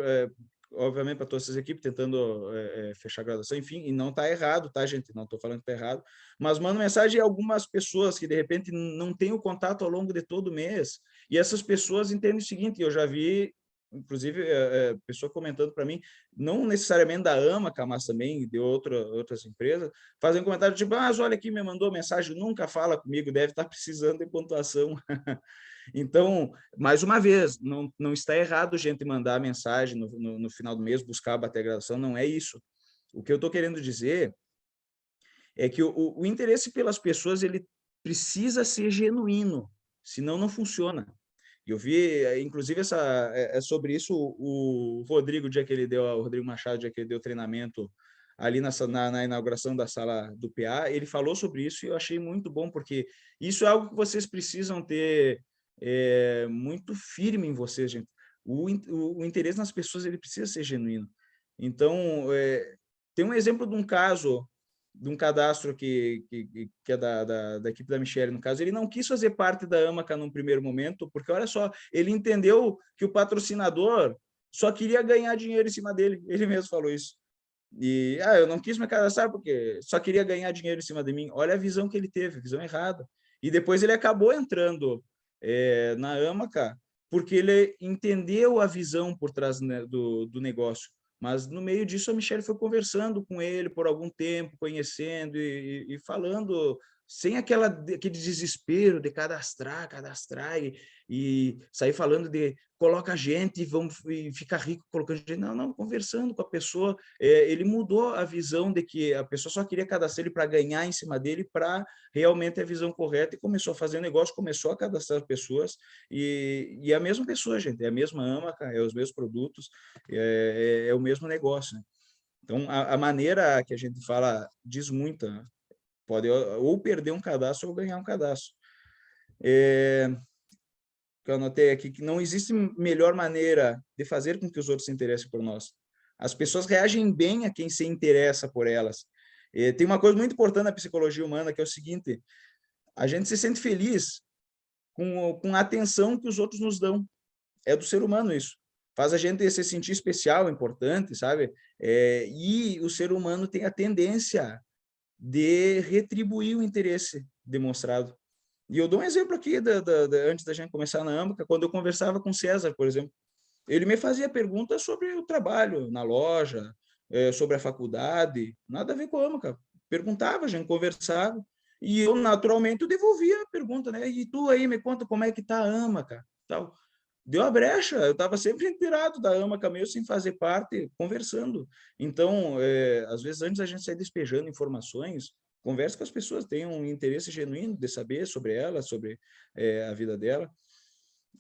obviamente, para todas essas equipes, tentando fechar a graduação, enfim, e não está errado, tá, gente? Não estou falando que está errado, mas mando mensagem a algumas pessoas que, de repente, não têm o contato ao longo de todo o mês, e essas pessoas entendem o seguinte, eu já vi, inclusive, pessoa comentando para mim, não necessariamente da Amaca, mas também de outras empresas, fazem comentário tipo, olha aqui, me mandou mensagem, nunca fala comigo, deve estar precisando de pontuação. Então, mais uma vez, não está errado gente mandar mensagem no final do mês, buscar bater a graduação, não é isso. O que eu estou querendo dizer é que o interesse pelas pessoas ele precisa ser genuíno, senão não funciona. Eu vi, inclusive, sobre isso o Rodrigo, o Rodrigo Machado, dia que ele deu treinamento ali na inauguração da sala do PA, ele falou sobre isso e eu achei muito bom, porque isso é algo que vocês precisam ter muito firme em vocês, gente. O interesse nas pessoas ele precisa ser genuíno. Então, tem um exemplo de um caso, de um cadastro que é da equipe da Michelle, no caso, ele não quis fazer parte da Amaca num primeiro momento, porque, olha só, ele entendeu que o patrocinador só queria ganhar dinheiro em cima dele, ele mesmo falou isso. E, eu não quis me cadastrar porque só queria ganhar dinheiro em cima de mim. Olha a visão que ele teve, visão errada. E depois ele acabou entrando na Amaca, porque ele entendeu a visão por trás, né, do negócio. Mas, no meio disso, a Michelle foi conversando com ele por algum tempo, conhecendo e falando, sem aquele desespero de cadastrar e sair falando de coloca gente e fica rico colocando gente. Não, conversando com a pessoa, ele mudou a visão de que a pessoa só queria cadastrar ele para ganhar em cima dele, para realmente a visão correta, e começou a fazer negócio, começou a cadastrar pessoas, e a mesma pessoa, gente, é a mesma Amaca, é os mesmos produtos, é o mesmo negócio, né? Então, a maneira que a gente fala diz muito, né? Pode ou perder um cadastro ou ganhar um cadastro. Que eu anotei aqui, que não existe melhor maneira de fazer com que os outros se interessem por nós. As pessoas reagem bem a quem se interessa por elas. Tem uma coisa muito importante na psicologia humana, que é o seguinte, a gente se sente feliz com a atenção que os outros nos dão. É do ser humano isso. Faz a gente se sentir especial, importante, sabe? E o ser humano tem a tendência de retribuir o interesse demonstrado. E eu dou um exemplo aqui, antes da gente começar na Amaca, quando eu conversava com o César, por exemplo, ele me fazia perguntas sobre o trabalho na loja, sobre a faculdade, nada a ver com a Amaca. Perguntava, a gente conversava, e eu, naturalmente, eu devolvia a pergunta, né? E tu aí, me conta como é que tá a Amaca, tal. deu a brecha. Eu estava sempre inteirado da AMA Camelo sem fazer parte, conversando. Então, às vezes, antes a gente sair despejando informações, conversa com as pessoas, tem um interesse genuíno de saber sobre ela, sobre a vida dela.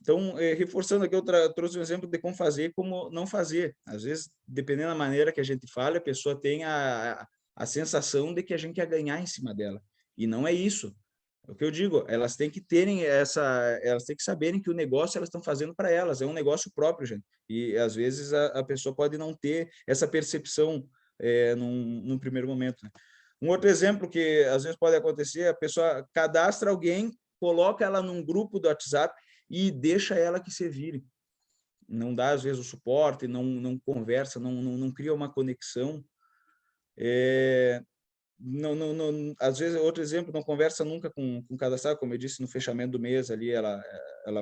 Então, reforçando aqui, eu trouxe um exemplo de como fazer e como não fazer. Às vezes, dependendo da maneira que a gente fala, a pessoa tem a sensação de que a gente quer ganhar em cima dela. E não é isso. É o que eu digo, elas têm que terem elas têm que saberem que o negócio elas estão fazendo para elas, é um negócio próprio, gente. E às vezes a pessoa pode não ter essa percepção num primeiro momento, né? Um outro exemplo que às vezes pode acontecer, a pessoa cadastra alguém, coloca ela num grupo do WhatsApp e deixa ela que se vire. Não dá, às vezes, o suporte, não conversa, não cria uma conexão. Às vezes, outro exemplo, não conversa nunca com o cadastrado, como eu disse, no fechamento do mês, ali ela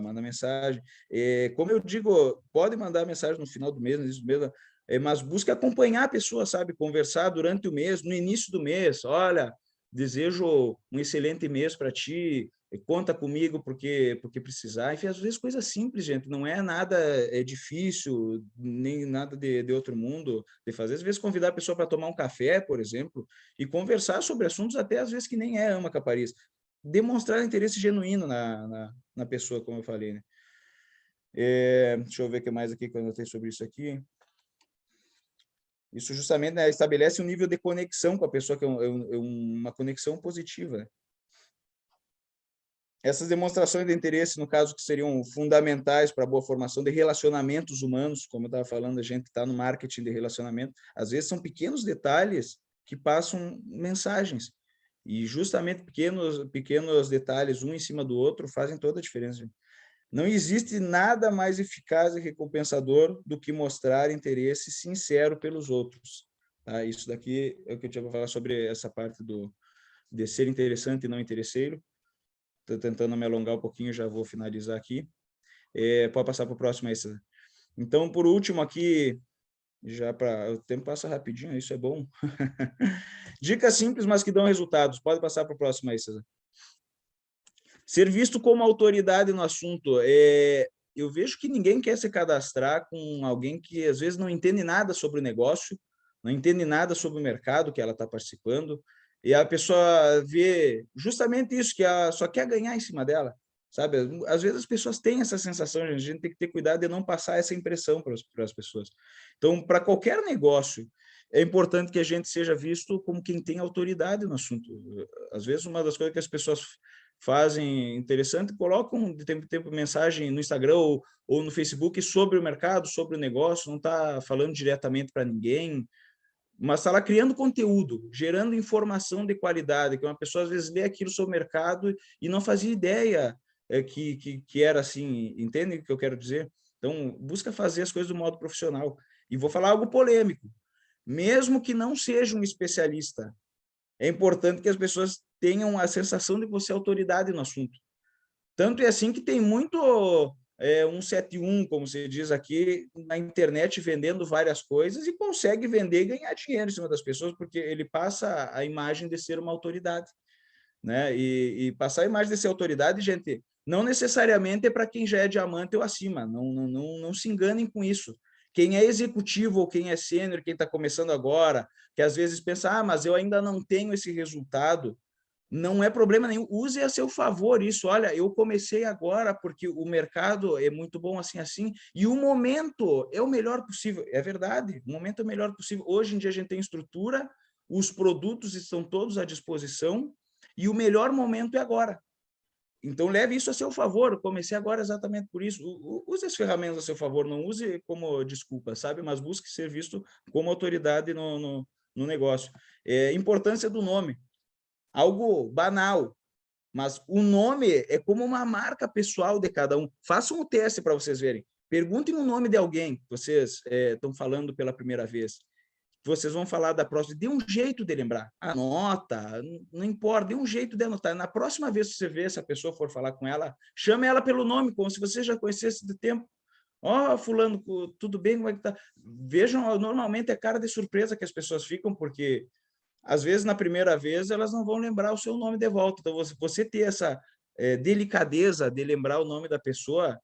manda mensagem. Como eu digo, pode mandar mensagem no final do mês, no início do mês, mas busque acompanhar a pessoa, sabe? Conversar durante o mês, no início do mês. Olha, desejo um excelente mês para ti, conta comigo porque precisar. Enfim, às vezes coisas simples, gente, não é nada difícil, nem nada de outro mundo de fazer. Às vezes convidar a pessoa para tomar um café, por exemplo, e conversar sobre assuntos até às vezes que nem é ama capariz. Demonstrar interesse genuíno na pessoa, como eu falei, né? Deixa eu ver o que mais aqui que eu anotei sobre isso aqui. Isso justamente, né, estabelece um nível de conexão com a pessoa, que é uma conexão positiva, né? Essas demonstrações de interesse, no caso, que seriam fundamentais para a boa formação de relacionamentos humanos, como eu estava falando, a gente está no marketing de relacionamento, às vezes são pequenos detalhes que passam mensagens, e justamente pequenos detalhes, um em cima do outro, fazem toda a diferença. Não existe nada mais eficaz e recompensador do que mostrar interesse sincero pelos outros. Tá? Isso daqui é o que eu tinha para falar sobre essa parte de ser interessante e não interesseiro. Estou tentando me alongar um pouquinho, já vou finalizar aqui. Pode passar para o próximo aí, César. Então, por último aqui, o tempo passa rapidinho, isso é bom. Dicas simples, mas que dão resultados. Pode passar para o próximo aí, César. Ser visto como autoridade no assunto. Eu vejo que ninguém quer se cadastrar com alguém que às vezes não entende nada sobre o negócio, não entende nada sobre o mercado que ela está participando, e a pessoa vê justamente isso, que ela só quer ganhar em cima dela, sabe? Às vezes as pessoas têm essa sensação, a gente tem que ter cuidado de não passar essa impressão para as pessoas. Então, para qualquer negócio, é importante que a gente seja visto como quem tem autoridade no assunto. Às vezes, uma das coisas que as pessoas fazem interessante, colocam de tempo em tempo mensagem no Instagram ou no Facebook sobre o mercado, sobre o negócio, não está falando diretamente para ninguém, mas está lá criando conteúdo, gerando informação de qualidade, que uma pessoa às vezes lê aquilo sobre o mercado e não fazia ideia que era assim, entende o que eu quero dizer? Então, busca fazer as coisas do modo profissional. E vou falar algo polêmico. Mesmo que não seja um especialista, é importante que as pessoas tenham a sensação de que você é autoridade no assunto. Tanto é assim que tem muito 171, como se diz aqui, na internet vendendo várias coisas e consegue vender e ganhar dinheiro em cima das pessoas, porque ele passa a imagem de ser uma autoridade, né? E passar a imagem de ser autoridade, gente, não necessariamente é para quem já é diamante ou acima, não se enganem com isso. Quem é executivo ou quem é sênior, quem está começando agora, que às vezes pensa, mas eu ainda não tenho esse resultado, não é problema nenhum, use a seu favor isso. Olha, eu comecei agora porque o mercado é muito bom assim, e o momento é o melhor possível. É verdade, o momento é o melhor possível. Hoje em dia a gente tem estrutura, os produtos estão todos à disposição e o melhor momento é agora. Então, leve isso a seu favor. Comecei agora exatamente por isso. Use as ferramentas a seu favor, não use como desculpa, sabe? Mas busque ser visto como autoridade no negócio. Importância do nome. Algo banal, mas o nome é como uma marca pessoal de cada um. Façam um teste para vocês verem. Perguntem o nome de alguém que vocês estão falando pela primeira vez. Vocês vão falar da próxima. Dê um jeito de lembrar. Anota, não importa, dê um jeito de anotar. Na próxima vez que você vê essa pessoa for falar com ela, chame ela pelo nome, como se você já conhecesse de tempo. Fulano, tudo bem? Como é que tá? Vejam, normalmente é cara de surpresa que as pessoas ficam, porque às vezes, na primeira vez, elas não vão lembrar o seu nome de volta. Então, você ter essa delicadeza de lembrar o nome da pessoa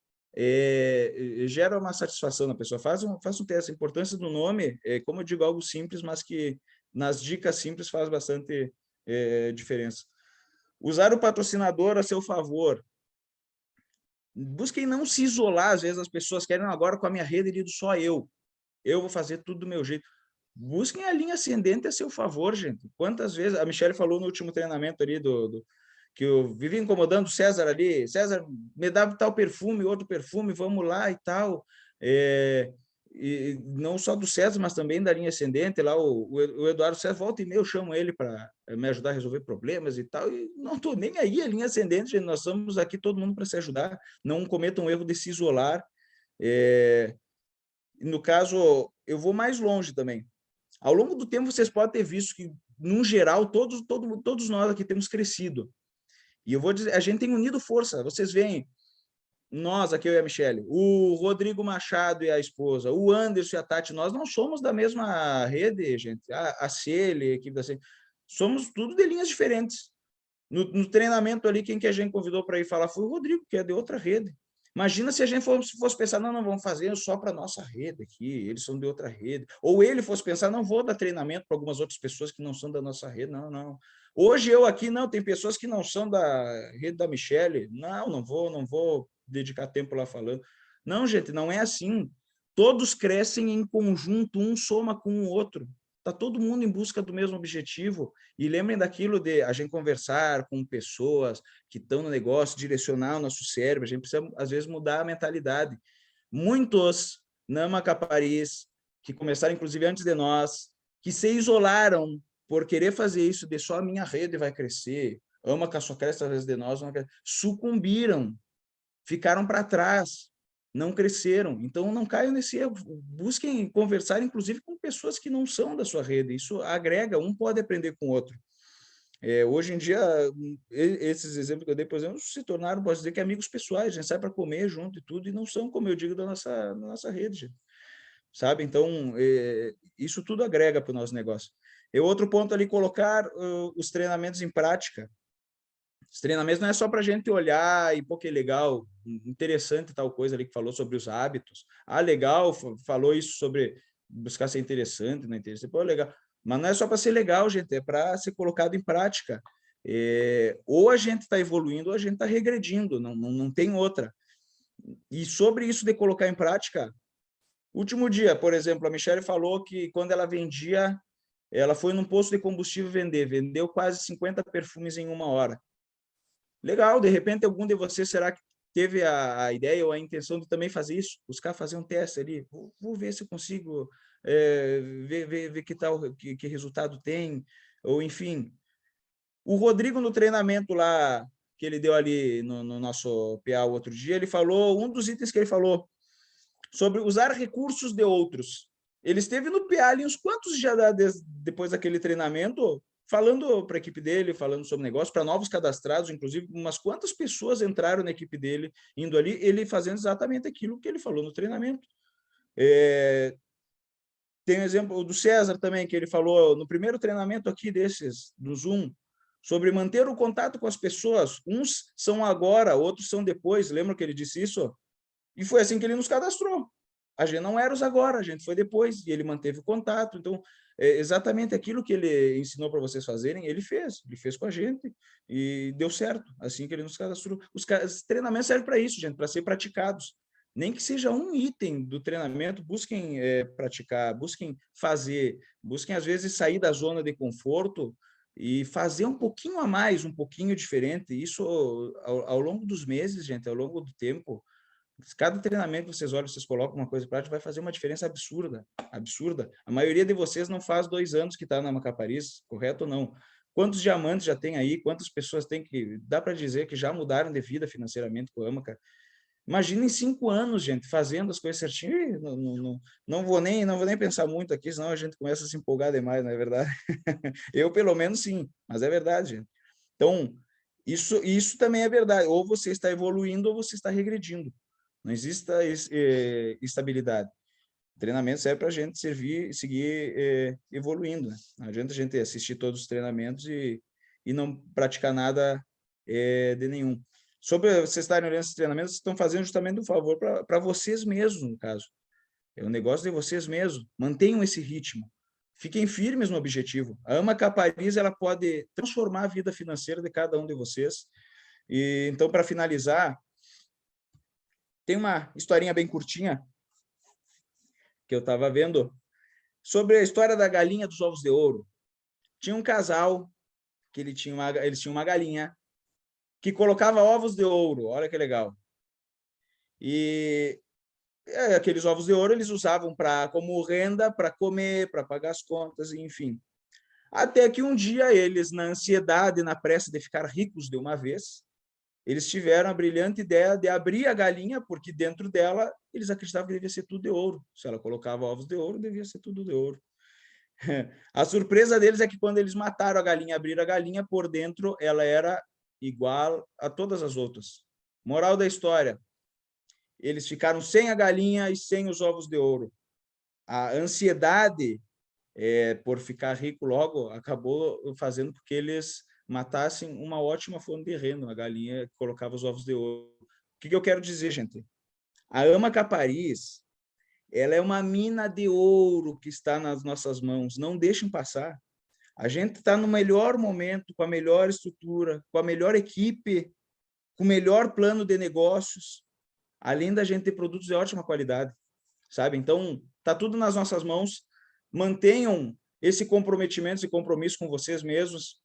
gera uma satisfação na pessoa. Faz um teste. A importância do nome, como eu digo, algo simples, mas que nas dicas simples faz bastante diferença. Usar o patrocinador a seu favor. Busquem não se isolar. Às vezes as pessoas querem agora com a minha rede de só eu vou fazer tudo do meu jeito. Busquem a linha ascendente a seu favor, gente. Quantas vezes a Michelle falou no último treinamento ali que eu vivi incomodando o César ali, César, me dá tal perfume, outro perfume, vamos lá e tal. E não só do César, mas também da linha ascendente, lá o Eduardo César, volta e meia, eu chamo ele para me ajudar a resolver problemas e tal, e não estou nem aí, a linha ascendente, gente, nós estamos aqui todo mundo para se ajudar, não cometam um erro de se isolar. No caso, eu vou mais longe também. Ao longo do tempo, vocês podem ter visto que, no geral, todos nós aqui temos crescido. E eu vou dizer, a gente tem unido força. Vocês veem, nós aqui, eu e a Michelle, o Rodrigo Machado e a esposa, o Anderson e a Tati, nós não somos da mesma rede, gente. A Cele, a equipe da Cele, somos tudo de linhas diferentes. No treinamento ali, quem que a gente convidou para ir falar foi o Rodrigo, que é de outra rede. Imagina se a gente fosse pensar, não vamos fazer só para a nossa rede aqui, eles são de outra rede. Ou ele fosse pensar, não vou dar treinamento para algumas outras pessoas que não são da nossa rede, não. Hoje eu aqui, não, tem pessoas que não são da rede da Michelle, não vou dedicar tempo lá falando. Não, gente, não é assim. Todos crescem em conjunto, um soma com o outro. Está todo mundo em busca do mesmo objetivo. E lembrem daquilo de a gente conversar com pessoas que estão no negócio, direcionar o nosso cérebro. A gente precisa, às vezes, mudar a mentalidade. Muitos Nama Caparis, que começaram, inclusive, antes de nós, que se isolaram por querer fazer isso, de só a minha rede vai crescer, ama que a sua cresce através de nós, sucumbiram, ficaram para trás, não cresceram. Então, não caiam nesse erro. Busquem conversar, inclusive, com pessoas que não são da sua rede. Isso agrega, um pode aprender com o outro. Hoje em dia, esses exemplos que eu dei, por exemplo, se tornaram, posso dizer, que amigos pessoais. A gente sai para comer junto e tudo, e não são, como eu digo, da nossa rede, gente. Sabe? Então, isso tudo agrega para o nosso negócio. Outro ponto ali, colocar os treinamentos em prática. Os treinamentos não é só para a gente olhar e, pô, que legal, interessante tal coisa ali que falou sobre os hábitos. Legal, falou isso sobre buscar ser interessante, não interessante, pô, legal. Mas não é só para ser legal, gente, é para ser colocado em prática. Ou a gente está evoluindo ou a gente está regredindo, não tem outra. E sobre isso de colocar em prática, último dia, por exemplo, a Michelle falou que quando ela vendia, ela foi num posto de combustível vendeu quase 50 perfumes em 1 hora. Legal, de repente algum de vocês será que teve a ideia ou a intenção de também fazer isso? Buscar fazer um teste ali, vou ver se eu consigo ver que tal, que resultado tem, ou enfim. O Rodrigo no treinamento lá que ele deu ali no nosso PA o outro dia, ele falou, um dos itens que ele falou, sobre usar recursos de outros. Ele esteve no PA ali uns quantos já depois daquele treinamento, falando para a equipe dele, falando sobre negócio, para novos cadastrados, inclusive, umas quantas pessoas entraram na equipe dele, indo ali, ele fazendo exatamente aquilo que ele falou no treinamento. Tem um exemplo do César também, que ele falou no primeiro treinamento aqui desses, do Zoom, sobre manter o contato com as pessoas. Uns são agora, outros são depois. Lembra que ele disse isso? E foi assim que ele nos cadastrou. A gente não era os agora, a gente foi depois, e ele manteve o contato. Então, exatamente aquilo que ele ensinou para vocês fazerem, ele fez com a gente, e deu certo, assim que ele nos cadastrou. Os treinamentos servem para isso, gente, para ser praticados. Nem que seja um item do treinamento, busquem praticar, busquem fazer, busquem, às vezes, sair da zona de conforto e fazer um pouquinho a mais, um pouquinho diferente. Isso, ao longo dos meses, gente, ao longo do tempo, cada treinamento que vocês olham, vocês colocam uma coisa prática, vai fazer uma diferença absurda, absurda. A maioria de vocês não faz 2 anos que está na Macaparis, correto ou não? Quantos diamantes já tem aí? Quantas pessoas tem que... Dá para dizer que já mudaram de vida financeiramente com a Amaca? Imaginem 5 anos, gente, fazendo as coisas certinho. Não vou nem pensar muito aqui, senão a gente começa a se empolgar demais, não é verdade? Eu, pelo menos, sim, mas é verdade, gente. Então, isso também é verdade. Ou você está evoluindo ou você está regredindo. Não existe estabilidade. O treinamento serve para a gente seguir evoluindo. Né? Não adianta a gente assistir todos os treinamentos e não praticar nada de nenhum. Sobre vocês estarem olhando esses treinamentos, vocês estão fazendo justamente um favor para vocês mesmos, no caso. É um negócio de vocês mesmos. Mantenham esse ritmo. Fiquem firmes no objetivo. A AMA Capariz, ela pode transformar a vida financeira de cada um de vocês. E então, para finalizar, tem uma historinha bem curtinha que eu estava vendo sobre a história da galinha dos ovos de ouro. Tinha um casal que eles tinham uma galinha que colocava ovos de ouro. Olha que legal. E aqueles ovos de ouro eles usavam como renda para comer, para pagar as contas, enfim. Até que um dia eles, na ansiedade, na pressa de ficar ricos de uma vez, eles tiveram a brilhante ideia de abrir a galinha, porque dentro dela eles acreditavam que devia ser tudo de ouro. Se ela colocava ovos de ouro, devia ser tudo de ouro. A surpresa deles é que quando eles mataram a galinha, abriram a galinha, por dentro ela era igual a todas as outras. Moral da história: eles ficaram sem a galinha e sem os ovos de ouro. A ansiedade por ficar rico logo acabou fazendo com que eles matassem uma ótima fonte de renda, a galinha que colocava os ovos de ouro. O que eu quero dizer, gente? A AMA Capariz, ela é uma mina de ouro que está nas nossas mãos. Não deixem passar. A gente está no melhor momento, com a melhor estrutura, com a melhor equipe, com o melhor plano de negócios, além da gente ter produtos de ótima qualidade, sabe? Então, está tudo nas nossas mãos. Mantenham esse comprometimento, esse compromisso com vocês mesmos.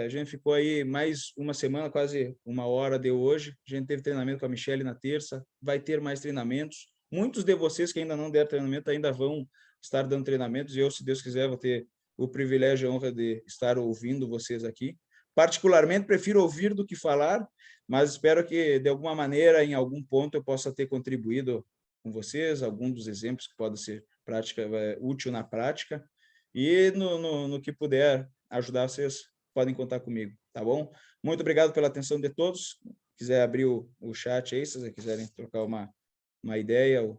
A gente ficou aí mais uma semana, quase uma hora de hoje. A gente teve treinamento com a Michelle na terça, vai ter mais treinamentos. Muitos de vocês que ainda não deram treinamento ainda vão estar dando treinamentos, e eu, se Deus quiser, vou ter o privilégio e a honra de estar ouvindo vocês aqui. Particularmente, prefiro ouvir do que falar, mas espero que, de alguma maneira, em algum ponto, eu possa ter contribuído com vocês, algum dos exemplos que podem ser útil na prática, e no que puder ajudar, vocês podem contar comigo, tá bom? Muito obrigado pela atenção de todos. Se quiser abrir o chat aí, se vocês quiserem trocar uma ideia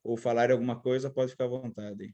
ou falar alguma coisa, pode ficar à vontade.